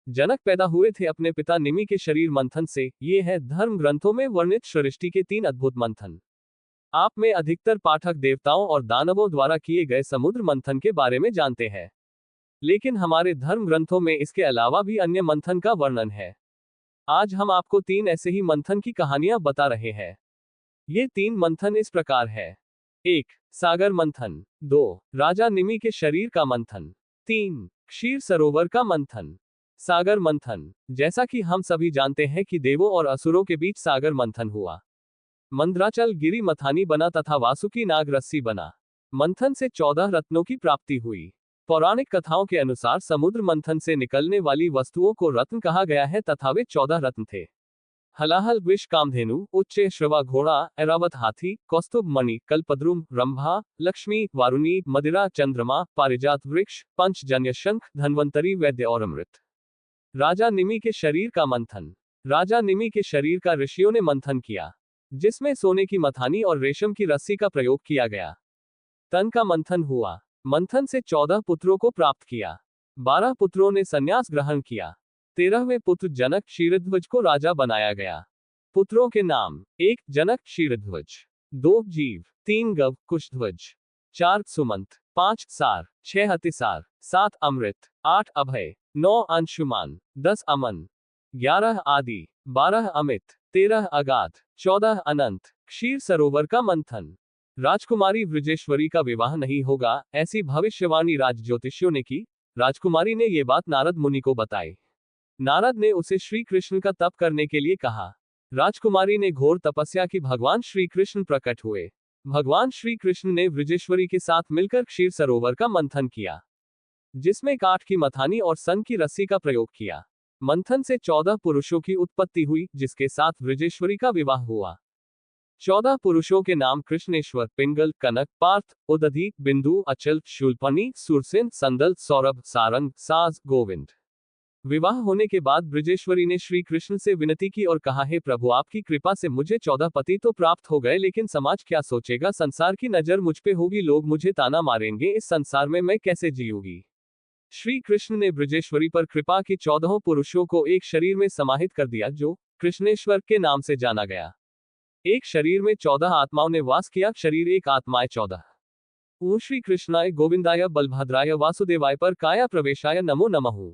जनक पैदा हुए थे अपने पिता निमि के शरीर मंथन से। ये है धर्म ग्रंथों में वर्णित सृष्टि के 3 अद्भुत मंथन। आप में अधिकतर पाठक देवताओं और दानवों द्वारा किए गए समुद्र मंथन के बारे में जानते हैं, लेकिन हमारे धर्म ग्रंथों में इसके अलावा भी अन्य मंथन का वर्णन है। आज हम आपको 3 ऐसे ही मंथन की कहानियां बता रहे हैं। ये 3 मंथन इस प्रकार है। 1. सागर मंथन। 2. राजा निमि के शरीर का मंथन। 3. क्षीर सरोवर का मंथन। सागर मंथन। जैसा कि हम सभी जानते हैं कि देवों और असुरों के बीच सागर मंथन हुआ। मंद्राचल गिरी मथानी बना तथा वासुकी नाग रस्सी बना। मंथन से 14 रत्नों की प्राप्ति हुई। पौराणिक कथाओं के अनुसार समुद्र मंथन से निकलने वाली वस्तुओं को रत्न कहा गया है तथा वे 14 रत्न थे। हलाहल विष कामधेनु, उच्च श्रवा घोड़ा, ऐरावत हाथी, कौस्तुभ मणि, कल्पद्रुम, रंभा, लक्ष्मी, वारुणी, मदिरा, चंद्रमा, पारिजात वृक्ष, पंचजन्य शंख, धन्वंतरी, वैद्य और अमृत। राजा निमि के शरीर का मंथन। राजा निमि के शरीर का ऋषियों ने मंथन किया, जिसमें सोने की मथानी और रेशम की रस्सी का प्रयोग किया गया। तन का मंथन हुआ। मंथन से 14 पुत्रों को प्राप्त किया। 12 पुत्रों ने संन्यास ग्रहण किया। 13वें पुत्र जनक क्षीरध्वज को राजा बनाया गया। पुत्रों के नाम: 1. जनक क्षीरध्वज, 2. जीव, 3. गव कुशध्वज, 4. सुमंत, 5. सार, 6. अतिसार, 7. अमृत, 8. अभय, 9. अंशुमान, 10. अमन, 11. आदि, 12. अमित, 13. अगाध, 14. अनंत। क्षीर सरोवर का मंथन। राजकुमारी वृजेश्वरी का विवाह नहीं होगा, ऐसी भविष्यवाणी राज ज्योतिषियों ने की। राजकुमारी ने ये बात नारद मुनि को बताई। नारद ने उसे श्री कृष्ण का तप करने के लिए कहा। राजकुमारी ने घोर तपस्या की। भगवान श्री कृष्ण प्रकट हुए। भगवान श्री कृष्ण ने वृजेश्वरी के साथ मिलकर क्षीर सरोवर का मंथन किया, जिसमें काठ की मथानी और सन की रस्सी का प्रयोग किया। मंथन से 14 पुरुषों की उत्पत्ति हुई, जिसके साथ वृजेश्वरी का विवाह हुआ। 14 पुरुषों के नाम कृष्णेश्वर, पिंगल, कनक, पार्थ, उदधि, बिंदु, अचल, शूलपणि, सुरसेन, संदल, सौरभ, सारंग, साज, गोविंद। विवाह होने के बाद ब्रजेश्वरी ने श्री कृष्ण से विनती की और कहा, हे प्रभु, आपकी कृपा से मुझे 14 पति तो प्राप्त हो गए, लेकिन समाज क्या सोचेगा? संसार की नजर मुझ पे होगी, लोग मुझे ताना मारेंगे, इस संसार में मैं कैसे जीऊंगी? श्री कृष्ण ने ब्रजेश्वरी पर कृपा की। 14 पुरुषों को एक शरीर में समाहित कर दिया, जो कृष्णेश्वर के नाम से जाना गया। एक शरीर में 14 आत्माओं ने वास किया। शरीर एक, आत्माएं 14। ओम श्री कृष्णाय गोविंदाय बलभद्राय वासुदेवाय पर काया प्रवेशाय नमो नमः।